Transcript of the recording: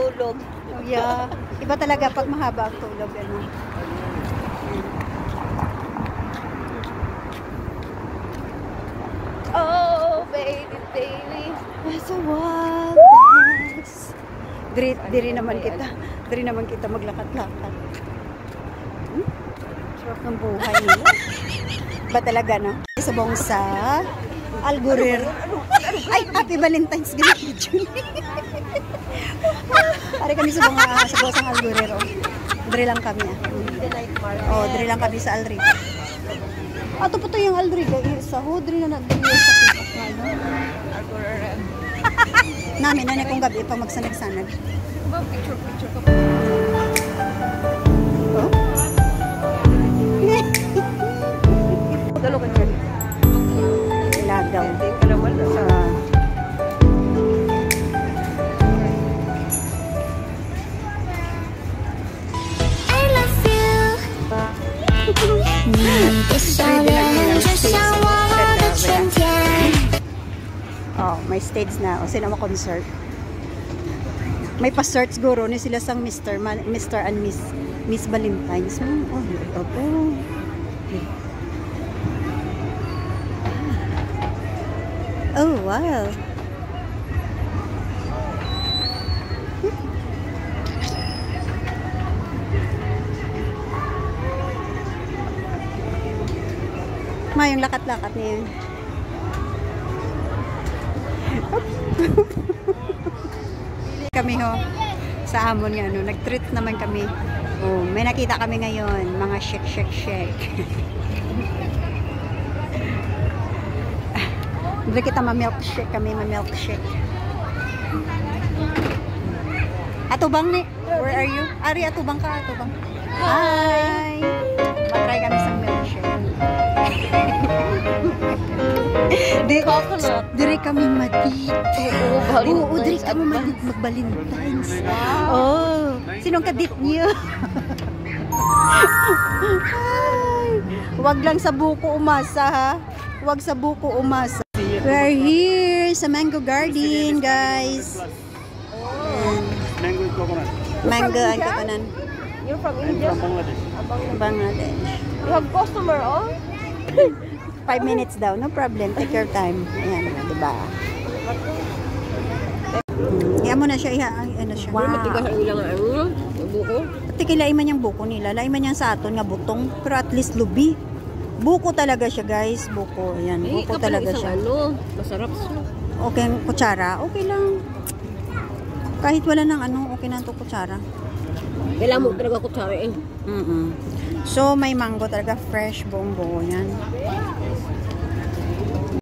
tulog. Oh, yeah. Iba talaga pag mahaba ang tulog. Ano? Oh, baby, baby. It's a wild dance. Diri naman kita maglakad-lakad. Sarap ng buhay nila. Ba talaga, no? Subong sa Algurer. Ay, happy Valentine's Day, June. Ari kami subong sa Algurer. Oh. Diri lang kami. Oh, diri lang kami sa Alri. Ato po to yung Alri. Sa Hodri na nagdiri sa pipas nga, no? Algurer. Namin na kung gabi pa magsanag-sanag. Picture ko. Oh? Dalo ka niyan. Lagaw. Hindi ka naman sa... I love you. 你的笑脸就像我的春天。 Oh, may stage na. O sila ma-concert. May pa-search guro ni sila sang Mr. and Miss Valentine's. Oh, ito po. Oh, wow. Yung lakat-lakat niya yun. Kami ho sa Amon nga, no, nag-treat naman kami. Oh, may nakita kami ngayon, mga shake. Hindi kita ma-milkshake kami, ma-milkshake. Atubang ni, where are you? Ari, atubang ka, atubang. Hi! Matry kami sa milkshake. Diri kami madate. Oo, diri kami mag-Valentine's. Oh, sinong kadit niyo? Huwag lang sa buko umasa, ha? Huwag sa buko umasa. We're here sa Mango Garden, guys. Mango and coconut. Mango and coconut. You're from India? From Bangladesh. Bangladesh. You have customer, oh? 5 minutes daw, no problem. Take your time. Ayan, diba? Kaya mo na siya, ano siya. Wow. Matigas ang ilang buko. Pati kilay man yung buko nila. Lain man yung sa aton nga butong. Pero at least lubi. Buko talaga siya, guys. Buko. Ayan, buko talaga siya. Ano, masarap siya. Okay, kutsara. Okay lang. Kahit wala nang ano, okay na ito kutsara. Kailangan mo talaga kutsara eh. So, may mango talaga. Fresh, buong buo yan.